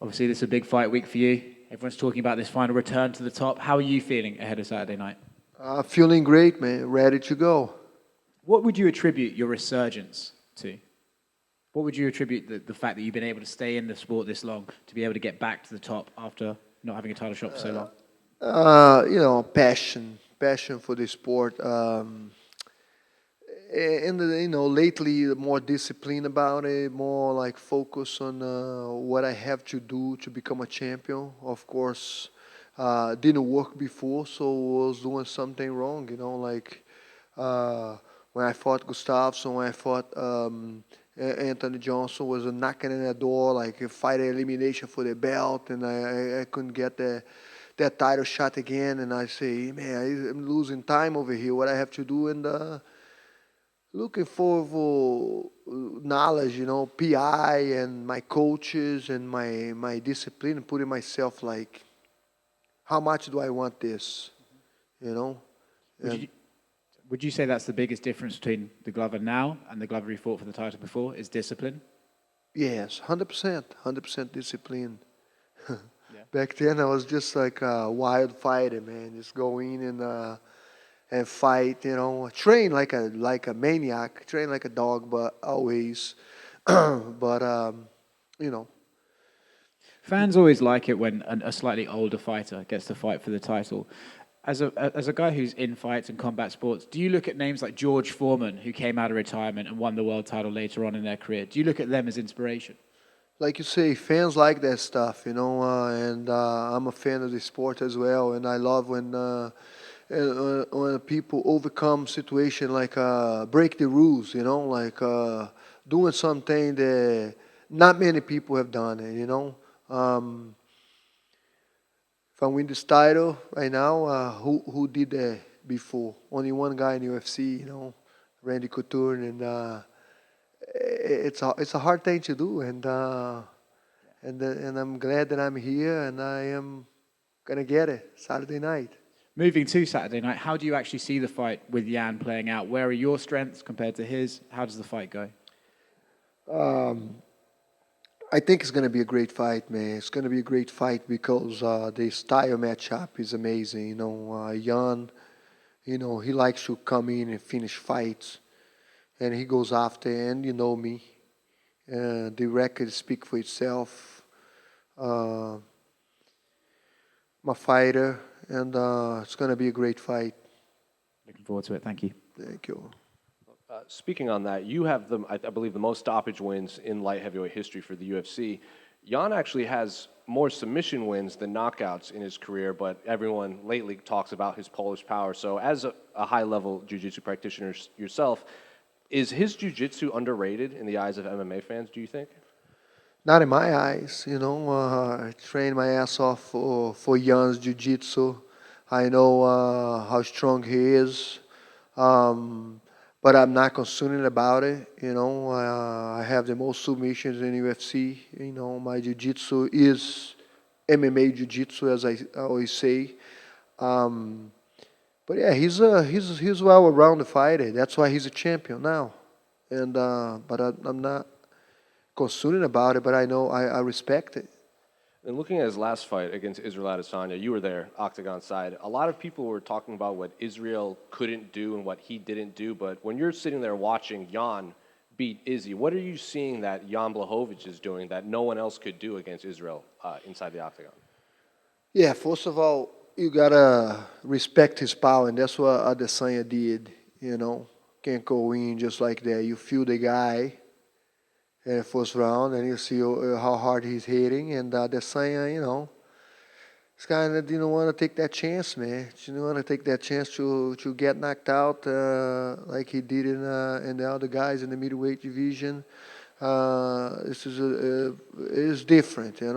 Obviously, this is a big fight week for you. Everyone's talking about this final return to the top. How are you feeling ahead of Saturday night? Feeling great, man. Ready to go. What would you attribute your resurgence to? What would you attribute the fact that you've been able to stay in the sport this long, to be able to get back to the top after not having a title shot for so long? Passion for the sport. And lately more discipline about it, more like focus on what I have to do to become a champion. Of course, didn't work before, so I was doing something wrong. When I fought Gustafsson, when I fought Anthony Johnson, was knocking in the door, like a fight elimination for the belt, and I couldn't get that title shot again. And I say, man, I'm losing time over here. What I have to do, and looking for knowledge, PI and my coaches and my discipline, putting myself like, how much do I want this, Would you, would you say that's the biggest difference between the Glover now and the Glover he fought for the title before, is discipline? Yes, 100% discipline. Yeah. Back then I was just like a wild fighter, man, just go in and fight, train like a maniac, train like a dog, but always, but you know, Fans always like it when a slightly older fighter gets to fight for the title. As a guy who's in fights and combat sports, do you look at names like George Foreman, who came out of retirement and won the world title later on in their career? Do you look at them as inspiration? like you say, fans like that stuff, and I'm a fan of the sport as well, and I love when people overcome situation like break the rules, like doing something that not many people have done it. If I win this title right now, who did that before? Only one guy in UFC, Randy Couture, and it's a hard thing to do, and I'm glad that I'm here, and I am gonna get it Saturday night. Moving to Saturday night, how do you actually see the fight with Jan playing out? Where are your strengths compared to his? How does the fight go? Um, I think it's going to be a great fight, man. It's going to be a great fight because the style matchup is amazing. Jan, he likes to come in and finish fights, and he goes after. And you know me, the record speaks for itself. Uh, I'm a fighter, and it's going to be a great fight. Looking forward to it. Thank you. Thank you. Speaking on that, you have I believe, the most stoppage wins in light heavyweight history for the UFC. Jan actually has more submission wins than knockouts in his career, but everyone lately talks about his Polish power. So, as a high-level jiu-jitsu practitioner yourself, is his jiu-jitsu underrated in the eyes of MMA fans, do you think? Not in my eyes, I trained my ass off for Jan's jiu-jitsu. I know how strong he is. But I'm not concerned about it. I have the most submissions in UFC. My jiu-jitsu is MMA jiu-jitsu, as I always say. But yeah, he's well-rounded fighter. That's why he's a champion now. And I'm not concerned about it. But I know I respect it. And looking at his last fight against Israel Adesanya, you were there, octagon side. A lot of people were talking about what Israel couldn't do and what he didn't do. But when you're sitting there watching Jan beat Izzy, what are you seeing that Jan Blachowicz is doing that no one else could do against Israel inside the octagon? Yeah, first of all, you gotta respect his power, and that's what Adesanya did. Can't go in just like that. You feel the guy in the first round, and you see how hard he's hitting. And Adesanya, this guy didn't want to take that chance, man. He didn't want to take that chance to get knocked out like he did in the other guys in the middleweight division. This is different, and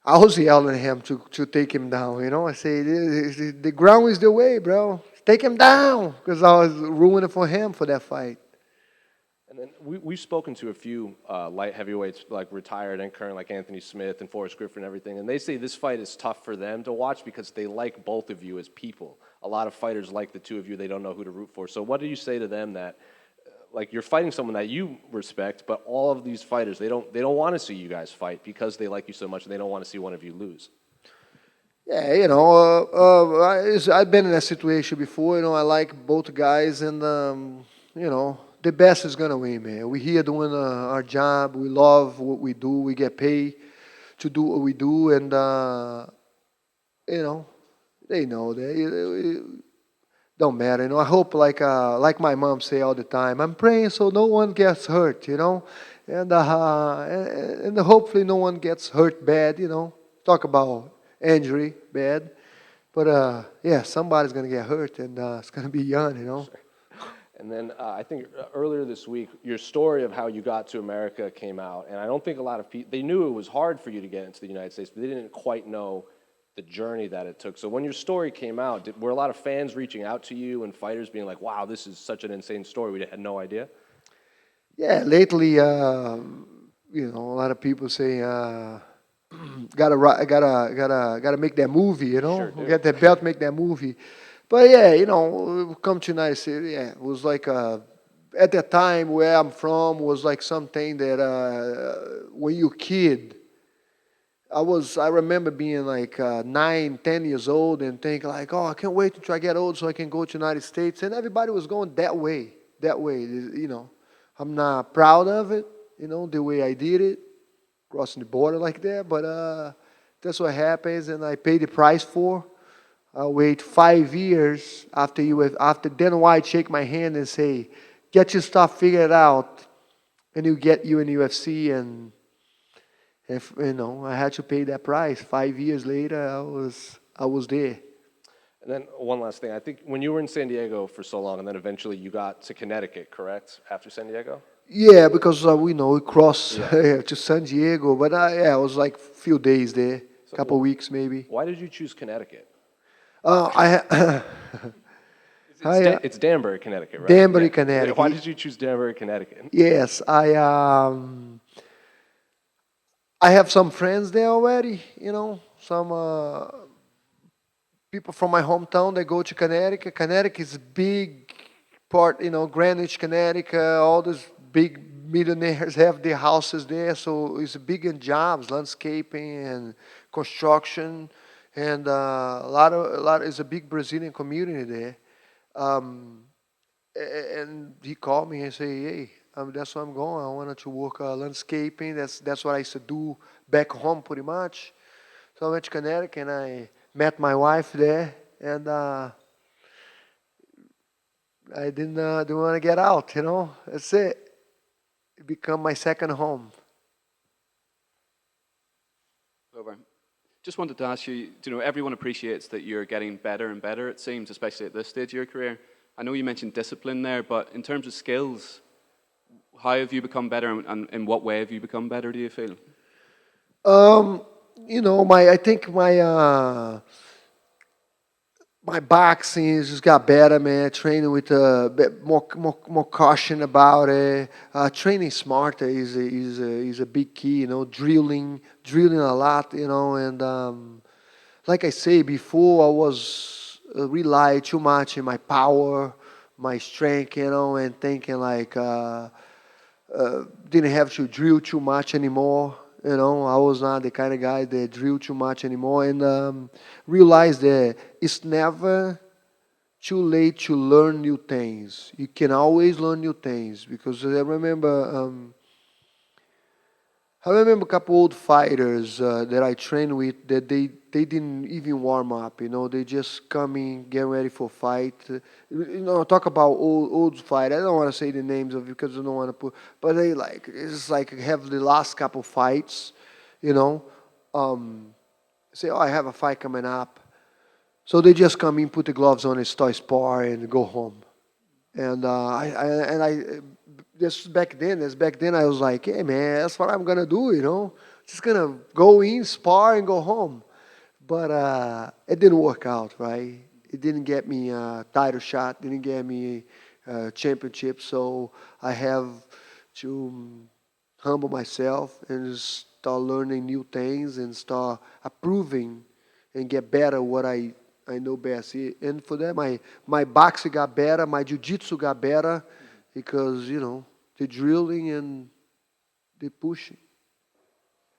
I was yelling at him to take him down. I say the ground is the way, bro. Take him down, because I was ruining for him for that fight. And then we've spoken to a few light heavyweights, like retired and current, like Anthony Smith and Forrest Griffin and everything, and they say this fight is tough for them to watch because they like both of you as people. A lot of fighters like the two of you. They don't know who to root for. So what do you say to them that like you're fighting someone that you respect, but all of these fighters they don't want to see you guys fight because they like you so much and they don't want to see one of you lose. Yeah, I've been in that situation before. I like both guys, and the best is gonna win, man. We here doing our job. We love what we do. We get paid to do what we do, and you know, they know that. It don't matter. I hope, like my mom say all the time, I'm praying so no one gets hurt. And hopefully no one gets hurt bad. Talk about injury bad, but yeah, somebody's gonna get hurt, and it's gonna be Jan. And then I think earlier this week, your story of how you got to America came out, and I don't think a lot of people, they knew it was hard for you to get into the United States, but they didn't quite know the journey that it took. So when your story came out, were a lot of fans reaching out to you and fighters being like, wow, this is such an insane story, we had no idea? Yeah, lately, a lot of people say, gotta make that movie, Sure do. get that belt, make that movie. But yeah, come to United States, yeah, it was like at that time where I'm from was like something that when you're a kid, I remember being like 9, 10 years old and thinking like, oh, I can't wait until I get old so I can go to United States, and everybody was going that way, I'm not proud of it, the way I did it, crossing the border like that, but that's what happens, and I paid the price for. I wait 5 years after Dan White shake my hand and say, "Get your stuff figured out, and you get you in UFC." And if I had to pay that price. 5 years later, I was there. And then one last thing, I think when you were in San Diego for so long, and then eventually you got to Connecticut, correct, after San Diego? Yeah, because we crossed Yeah. to San Diego, but I was like a few days there, couple weeks maybe. Why did you choose Connecticut? I It's Danbury, Connecticut, right? Danbury, Yeah. Connecticut. Why did you choose Danbury, Connecticut? Yes, I have some friends there already. Some people from my hometown. They go to Connecticut. Connecticut is a big part. Greenwich, Connecticut. All these big millionaires have their houses there, so it's big in jobs, landscaping and construction, and a lot. It's a big Brazilian community there. Um, and he called me and say, "Hey, that's where I'm going. I wanted to work landscaping. That's what I used to do back home, pretty much." So I went to Connecticut and I met my wife there, and I didn't want to get out. That's it. It became my second home. Over. Just wanted to ask you, everyone appreciates that you're getting better and better, it seems, especially at this stage of your career. I know you mentioned discipline there, but in terms of skills, how have you become better, and in what way have you become better, do you feel? I think my boxing has just got better, man. Training with a bit more caution about it. Training smarter is a big key. Drilling a lot. And like I say before, I was rely too much in my power, my strength, and thinking like didn't have to drill too much anymore. I was not the kind of guy that drill too much anymore, and realized that it's never too late to learn new things. You can always learn new things, because I remember a couple old fighters that I trained with that they didn't even warm up. They just come in, get ready for fight. Talk about old fight. I don't want to say the names of it because I don't want to put. But it's like have the last couple fights. Say, oh, I have a fight coming up. So they just come in, put the gloves on, and start spar and go home. And I just back then I was like, hey man, that's what I'm gonna do, just gonna go in, spar, and go home. But it didn't work out, right? It didn't get me a title shot, didn't get me a championship. So I have to humble myself and start learning new things and start approving and get better what I know best. And for that, my boxing got better, my jiu-jitsu got better, because the drilling and the pushing.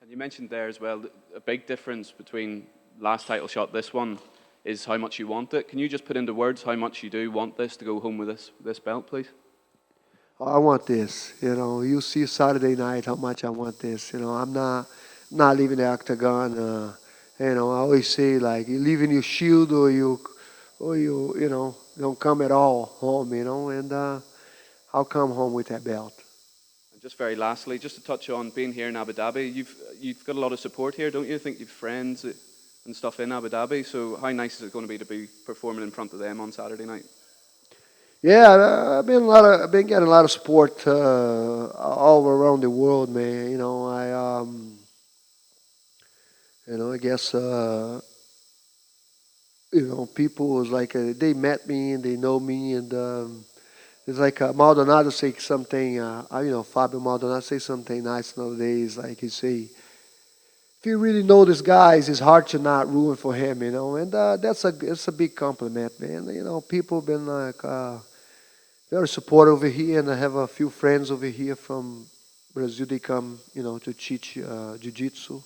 And you mentioned there as well that a big difference between last title shot, this one, is how much you want it. Can you just put into words how much you do want this to go home with this belt, please? I want this. You see Saturday night how much I want this. I'm not leaving the octagon. I always say like you leaving your shield or you don't come at all home. And I'll come home with that belt. And just very lastly, just to touch on being here in Abu Dhabi, you've got a lot of support here, don't you? I think you've friends and stuff in Abu Dhabi. So how nice is it going to be performing in front of them on Saturday night? Yeah, I've been getting a lot of support all around the world, man. I guess people was like they met me and they know me, and it's like Maldonado say something. Fabio Maldonado say something nice nowadays. Like he say, if you really know this guy, it's hard to not root for him, and it's a big compliment, man. People been like very supportive over here, and I have a few friends over here from Brazil. They come, to teach jiu-jitsu,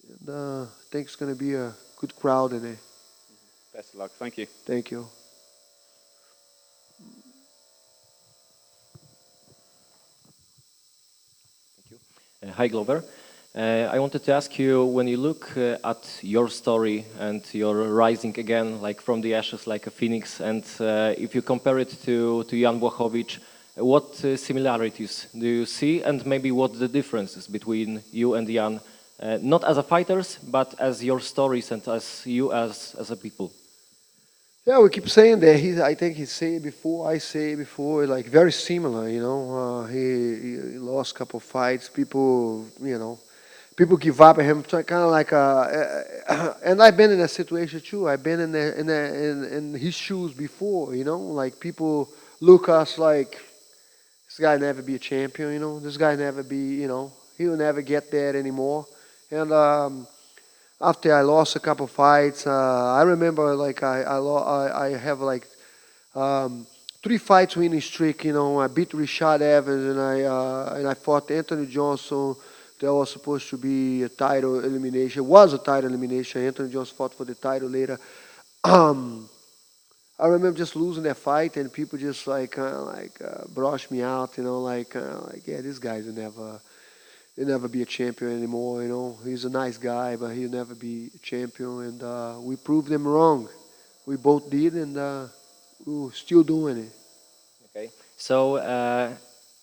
and I think it's gonna be a good crowd in there. Best of luck. Thank you. Thank you. Hi, Glover. I wanted to ask you, when you look at your story and you're rising again, like from the ashes, like a phoenix, and if you compare it to Jan Blachowicz, what similarities do you see, and maybe what the differences between you and Jan, not as a fighters, but as your stories and as you as a people? Yeah, we keep saying that. I think he said it before. I say it before. Like very similar, he lost a couple of fights. People give up at him. Kind of like, and I've been in that situation too. I've been in his shoes before. Like people look us like this guy never be a champion. This guy never be. He'll never get there anymore. And after I lost a couple fights, I remember like I have like 3 fights winning streak. I beat Rashad Evans and I fought Anthony Johnson. That was supposed to be a title elimination. It was a title elimination. Anthony Johnson fought for the title later. I remember just losing that fight, and people just like brush me out. Yeah, this guy's he'll never be a champion anymore. He's a nice guy, but he'll never be a champion. And we proved them wrong. We both did, and we're still doing it. Okay. So,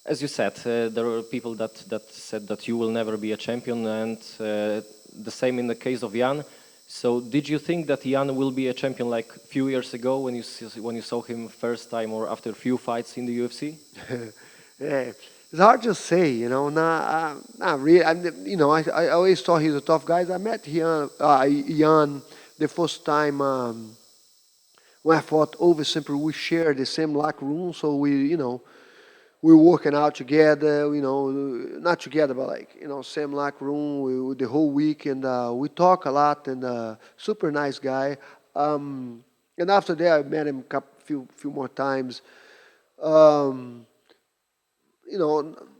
as you said, there are people that said that you will never be a champion, and the same in the case of Jan. So, did you think that Jan will be a champion like a few years ago when you saw him first time, or after a few fights in the UFC? Yeah. It's hard to say, not really. I always thought he was a tough guy. I met Jan the first time when I fought over Simple. We shared the same locker room, so we were working out together. Not together, but like same locker room the whole week, and we talk a lot. And super nice guy. And after that, I met him a few more times.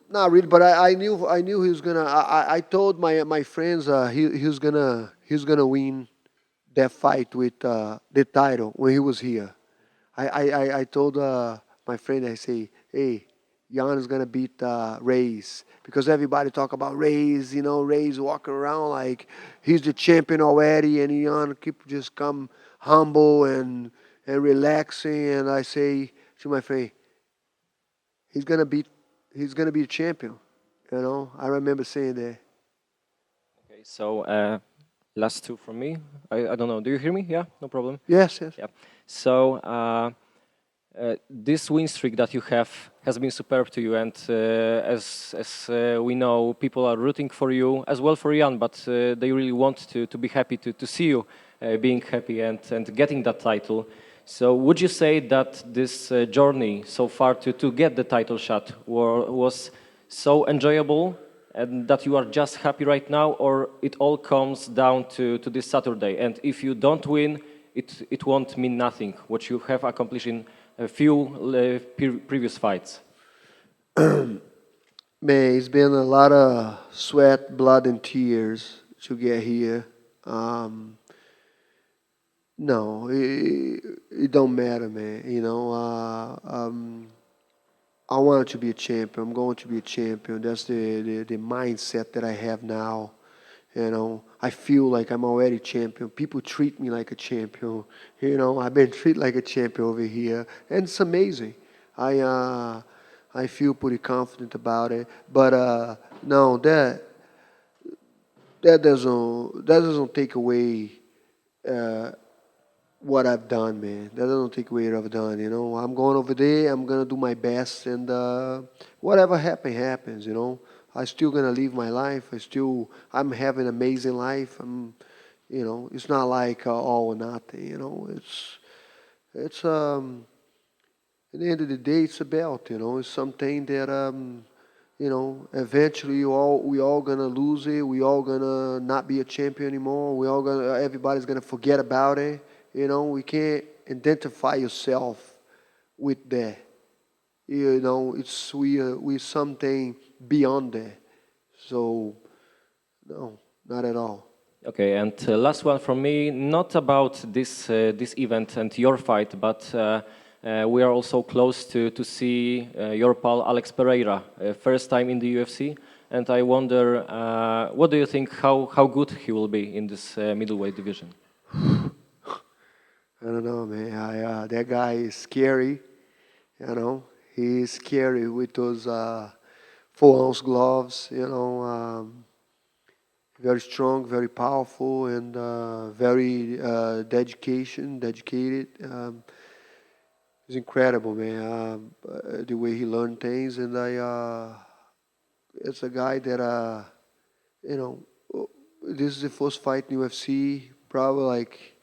Not really, but I knew he was gonna. I told my friends he was gonna win that fight with the title when he was here. I told my friend, I say, hey, Jan is gonna beat Reyes, because everybody talk about Reyes. Reyes walking around like he's the champion already, and Jan just come humble and relaxing. And I say to my friend, he's gonna be a champion. I remember saying that. Okay. So, last two from me. I don't know. Do you hear me? Yeah, no problem. Yes. Yeah. So, this win streak that you have has been superb to you, and as we know, people are rooting for you as well for Jan, but they really want to be happy to see you being happy and getting that title. So, would you say that this journey so far to get the title shot was so enjoyable, and that you are just happy right now, or it all comes down to this Saturday? And if you don't win, it won't mean nothing, what you have accomplished in a few previous fights. Man, it's been a lot of sweat, blood, and tears to get here. Um, no, it don't matter, man. I wanted to be a champion. I'm going to be a champion. That's the mindset that I have now. I feel like I'm already champion. People treat me like a champion. I've been treated like a champion over here, and it's amazing. I uh, I feel pretty confident about it. But no, that doesn't take away uh, what I've done, man. That doesn't take away what I've done. I'm going over there. I'm gonna do my best, and whatever happens. I still gonna live my life. I'm having an amazing life. It's not like all or nothing. It's at the end of the day, it's a belt. It's something that eventually we all gonna lose it. We all gonna not be a champion anymore. Everybody's gonna forget about it. We can't identify yourself with that. It's we something beyond that. So no, not at all. Okay, and last one from me, not about this event and your fight, but we are also close to see your pal Alex Pereira, first time in the UFC, and I wonder, what do you think? How good he will be in this middleweight division? I don't know, man. That guy is scary. He is scary with those 4-ounce gloves. Very strong, very powerful, and very dedicated. It's incredible, man. The way he learned things, and it's a guy that you know, this is the first fight in UFC. Probably like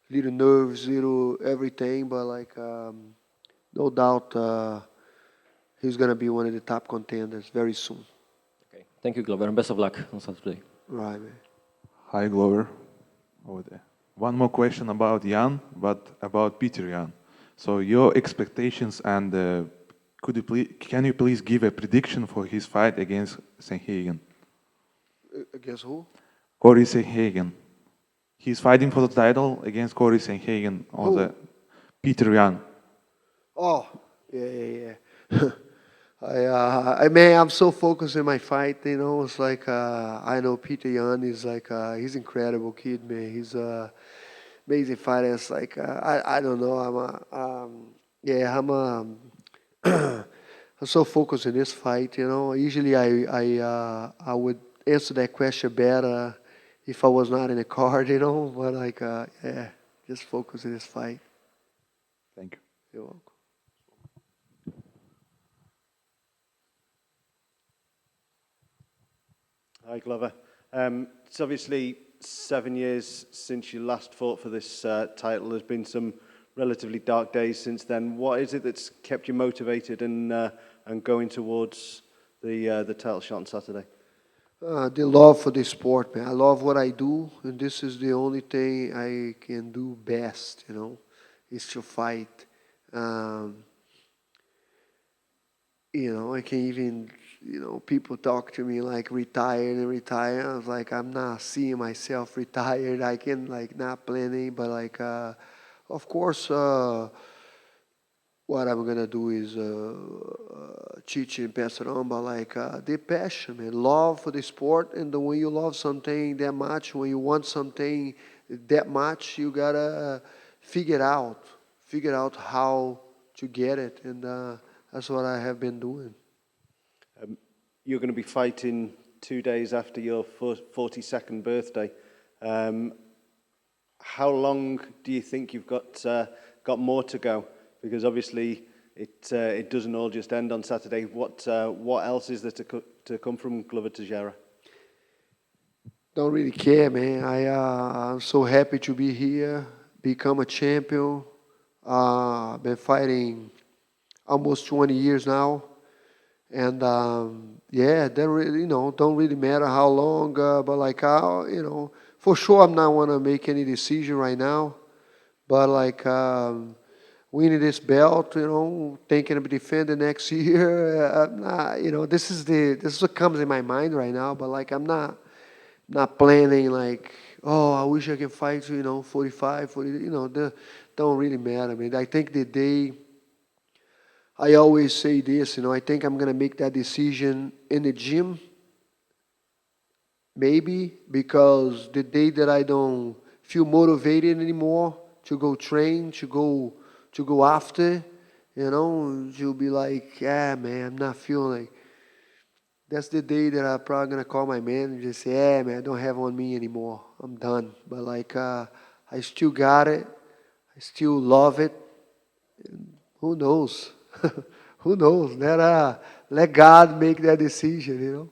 little nerves, little everything, but like no doubt he's gonna be one of the top contenders very soon. Okay, thank you, Glover, and best of luck on Saturday. Right, man. Hi, Glover. Over there. One more question about Jan, but about Peter Jan. So your expectations and can you please give a prediction for his fight against Sanhagen? Against who? Corey Sanhagen. He's fighting for the title against Corey Sanhagen on Who? the Peter Jan. Oh, yeah. I man, I'm so focused in my fight. It's like I know Peter Yan is like he's incredible kid, man. He's amazing fighter. It's like I don't know. I'm so focused in this fight. Usually I would answer that question better if I was not in the card. But like yeah, just focus in this fight. Thank you. You're welcome. Hi, Glover. It's obviously 7 years since you last fought for this title. There's been some relatively dark days since then. What is it that's kept you motivated and going towards the title shot on Saturday? The love for the sport, man. I love what I do, and this is the only thing I can do best, is to fight. I can even, people talk to me like retired and retire. I was like, I'm not seeing myself retired. I can like not planning, but like, of course, what I'm gonna do is teach and pass it on. But like the passion, man, love for the sport, and when you love something that much, when you want something that much, you gotta figure out how to get it, and that's what I have been doing. You're going to be fighting 2 days after your 42nd birthday. How long do you think you've got more to go? Because obviously it doesn't all just end on Saturday. What else is there to come from Glover Teixeira? Don't really care, man. I'm so happy to be here, become a champion. Been fighting almost 20 years now, and yeah, that really, don't really matter how long, but like for sure, I'm not want to make any decision right now, but like winning this belt, thinking of defending next year. I'm not, this is what comes in my mind right now. But like, I'm not planning like, oh, I wish I can fight, 45, 40. Don't really matter. I mean, I think the day. I always say this, I think I'm gonna make that decision in the gym. Maybe because the day that I don't feel motivated anymore to go train, to go after, you'll be like, man, I'm not feeling like. That's the day that I'm probably gonna call my manager and say, man, I don't have on me anymore. I'm done. But like, I still got it. I still love it. And who knows? Who knows? Let God make that decision.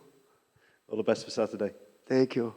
All the best for Saturday. Thank you.